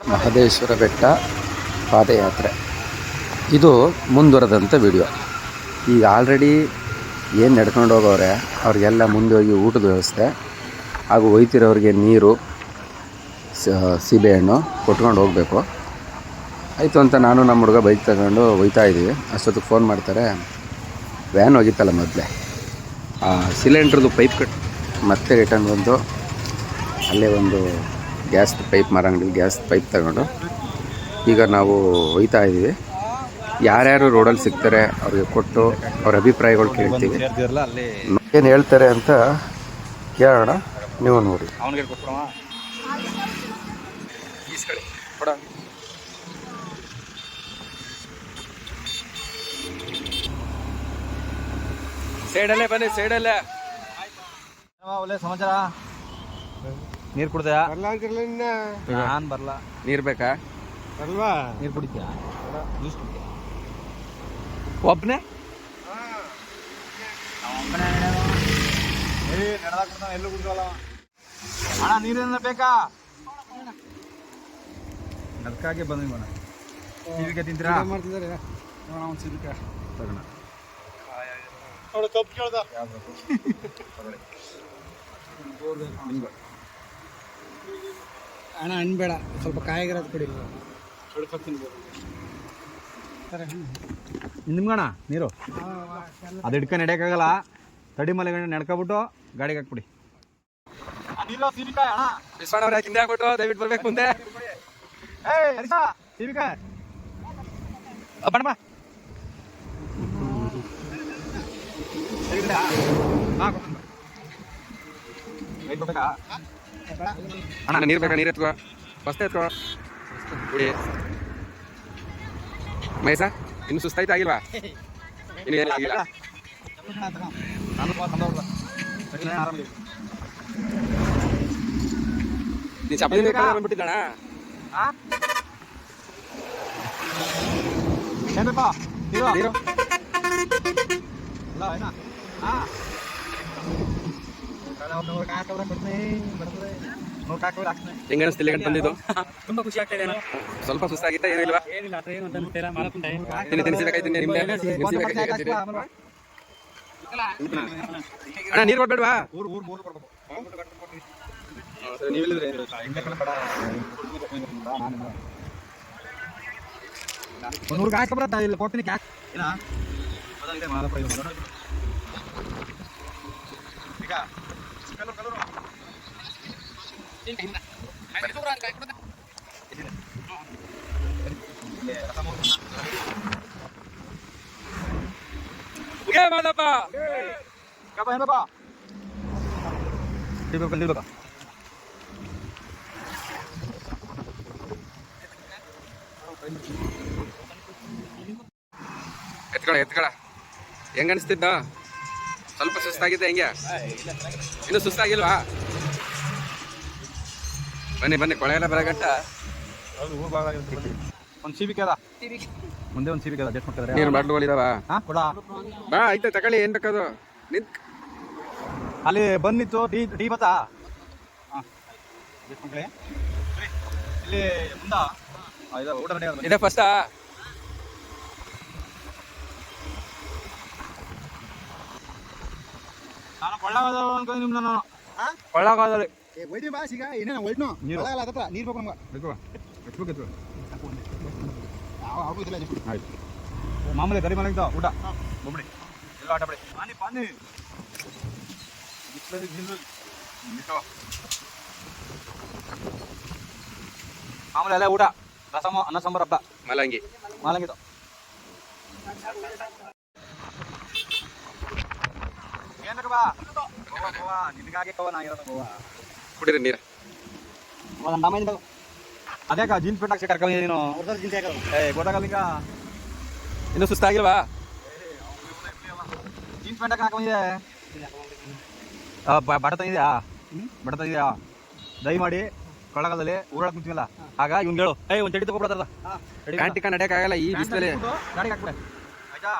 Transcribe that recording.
ಮಹದೇಶ್ವರ ಬೆಟ್ಟ ಪಾದಯಾತ್ರೆ ಇದು ಮುಂದುವರೆದಂಥ ವಿಡಿಯೋ. ಈಗ ಆಲ್ರೆಡಿ ಏನು ನಡ್ಕೊಂಡು ಹೋಗೋರೆ ಅವ್ರಿಗೆಲ್ಲ ಮುಂದೆ ಹೋಗಿ ಊಟದ ವ್ಯವಸ್ಥೆ ಹಾಗೂ ಒಯ್ತಿರೋರಿಗೆ ನೀರು ಸೀಬೆಹಣ್ಣು ಕೊಟ್ಕೊಂಡು ಹೋಗಬೇಕು ಆಯಿತು ಅಂತ ನಾನು ನಮ್ಮ ಹುಡುಗ ಬೈಕ್ ತಗೊಂಡು ಹೋಗ್ತಾ ಇದ್ದೀವಿ. ಅಷ್ಟೊತ್ತಿಗೆ ಫೋನ್ ಮಾಡ್ತಾರೆ, ವ್ಯಾನ್ ಹೋಗಿತ್ತಲ್ಲ ಮೊದಲೇ ಆ ಸಿಲಿಂಡ್ರದ್ದು ಪೈಪ್ ಕಟ್ ಮತ್ತೆ ರಿಟರ್ನ್ ಬಂದು ಅಲ್ಲೇ ಒಂದು ಗ್ಯಾಸ್ ಪೈಪ್ ಮಾರಂಗಡಿ ಗ್ಯಾಸ್ ಪೈಪ್ ತಗೊಂಡು ಈಗ ನಾವು ಹೋಗ್ತಾ ಇದ್ದೀವಿ. ಯಾರ್ಯಾರು ರೋಡಲ್ಲಿ ಸಿಗ್ತಾರೆ ಅವ್ರಿಗೆ ಕೊಟ್ಟು ಅವ್ರ ಅಭಿಪ್ರಾಯಗಳು ಕೇಳ್ತೀವಿ, ಏನು ಹೇಳ್ತಾರೆ ಅಂತ ಕೇಳೋಣ. ನೀವು ನೋಡಿ. ಸೈಡಲ್ಲೇ ಬನ್ನಿ, ಸೈಡಲ್ಲೇ. ಒಳ್ಳೆ ಸಮಾಚಾರ. ನೀರು ಕುಡ್ದಾ? ನಾನು ಬರಲ್ಲ. ನೀರು ಬೇಕಾ? ಅಲ್ವಾ ನೀರು ಕುಡಿತೀಯಾ? ಜ್ಯೂಸ್ ಕುಡಿತೀಯಾ? ಒಬ್ಬನೇ ಎಲ್ಲೂ ಕುಡ್ದಲ್ಲ ಅಣ್ಣ. ನೀರೇನ ಬೇಕಾ? ಅದಕ್ಕಾಗಿ ಬಂದ್ವಿ ಬಣ್ಣ. ಸೀಬಿಕಾಯಿ ತಿಂತೀರಾ? ಮಾಡ್ತಿದ್ದಾರೆ ಒಂದು ಸೀಬಿಕಾಯಿ ತಗೋಣ. ಕಪ್ ಕೇಳ್ದ ಅಣ್ಣ. ಹಣ್ಣು ಬೇಡ, ಸ್ವಲ್ಪ ಕಾಯಿಗಿರೋದು ಕೊಡಿ. ನಿಮ್ಗಣ ನೀರು ಅದು ಹಿಡ್ಕೊಂಡು ನಡೆಯೋಕ್ಕಾಗಲ್ಲ. ತಡಿ ಮಲೆ ನಡ್ಕೊಬಿಟ್ಟು ಗಾಡಿಗೆ ಹಾಕ್ಬಿಡಿ. ದಯವಿಟ್ಟು ಬರ್ಬೇಕು ಮುಂದೆ. ಅಣ್ಣ ನೀರು ಬೇಕಾ? ನೀರು ಎತ್ಕೋ, ಫಸ್ಟ್ ಎತ್ಕೋ ಕುಡಿ. ಮಹೇಶ ಇನ್ನು ಸುಸ್ತಾಯ್ತು ಆಗಿಲ್ವಾ? ಇನ್ನು ಏನು ಆಗಿಲ್ಲ. ನೀ ಚಪಾತಿ ಬಂದ್ಬಿಟ್ಟಿದ್ದಣ್ಣ. ನೀರು ಹೆಂಗ ಅನಿಸ್ತಿಲ್ಲ ಬಂದಿದ್ದು? ತುಂಬಾ ಖುಷಿ ಆಗ್ತಾ ಇದೆ. ಸ್ವಲ್ಪ ಸುಸ್ತಾಗಿತ್ತ? ಏನಿಲ್ವಾ? ತಿನ್ನಿಸಬೇಕಾಯ್ತು ನಿಮ್ಗೆ. ಅಣ್ಣ ನೀರು ಕೊಡ್ಬೇಡ್ವಾ? ಒಂದೂರ್ಗೆ ಹಾಕಬಾರ ಇಲ್ಲ ಕೊಡ್ತೀನಿ. ಎತ್ಕಳ ಹೆಂಗ ಅನಿಸ್ತಿದ್ದ? ಸ್ವಲ್ಪ ಸುಸ್ತಾಗಿದೆ ಹೆಂಗೆ? ಇನ್ನು ಸುಸ್ತಾಗಿಲ್ವಾ? ಬನ್ನಿ ಬನ್ನಿ, ಕೊಳೆ ಎಲ್ಲ ಬರಗಟ್ಟ. ಒಂದು ಸೀಬಿಕೆ ಅದ ಮುಂದೆ, ಒಂದು ಸೀಬಿಕೆ ಅದ. ಜಸ್ಟ್ ಮಾಡ್ತಾರೆ. ನೀರು ಬಾಟ್ಲುಗಳಿದಾವ? ಬಾ ಆಯ್ತು ತಗೊಳ್ಳಿ, ಏನ್ ಬೇಕದು. ನಿಂತ್ ಅಲ್ಲಿ ಬಂದಿತ್ತು ಟೀ ಬತ್ತಾ? ಇಲ್ಲಿ ಮುಂದ ಊಟ ಇದೆ ಫಸ್ಟಾ? ನಾನು ಕೊಳ್ಳಾಗದ ಅನ್ಕೊಂಡು ನಿಮ್ನ ನಾನು ಕೊಳ್ಳಾಗದಲ್ಲಿ ನೀರು ಬೇಕು ನಮ್ಗೆ. ಆಯ್ತು ಮಾಮೂಲಿ ಗರಿ ಮಲಗಿದ್ದ ಊಟ ಬೊಬ್ಬಡಿ ಎಲ್ಲ ಆಟ ಬಿಡಿ. ಪಾನಿ ಪಾನಿ ಮಾಮೂಲಿ ಎಲ್ಲ ಊಟ. ರಸಮ, ಅನ್ನ ಸಾಂಬಾರು, ಹಬ್ಬ ಮಲಂಗಿ ಮಾಲಂಗಿದ್ದು. ನಿನಗಾಗಿ ಕುಡೀರಿ ನೀರು. ಅದೇ ಜೀನ್ಸ್ ಪ್ಯಾಂಟ್ ಹಾಕಿ ಕರ್ಕೊಂಡಿ ನೀನು. ಗೊತ್ತಾಗಲ್ಲ ಈಗ. ಇನ್ನು ಸುಸ್ತಾಗಿಲ್ವಾ? Jeans pant ಹಾಕೊಂಡಿದೆ. ಬಡ ತಂದಿದ್ಯಾ? ಬಡ ತಂದಿದ್ಯಾ? ದಯಮಾಡಿ ಕೊಳ್ಳಗಾಲದಲ್ಲಿ ಊರಾಡ ಕುಂತೀವಲ್ಲ, ಆಗ ಇವ್ನು ಹೇಳು, ಒಂದು ಚಡಿ ತಗೊಬಿಡತ್ತಾರ. ಪ್ಯಾಂಟಿಕ ನಡೆಯಕ್ಕಾಗಲ್ಲ ಈ ಬಿಸಿಲಲ್ಲಿ. ಗಾಡಿಗೆ ಹಾಕ್ಬಿಡೆ ಆಯ್ತಾ?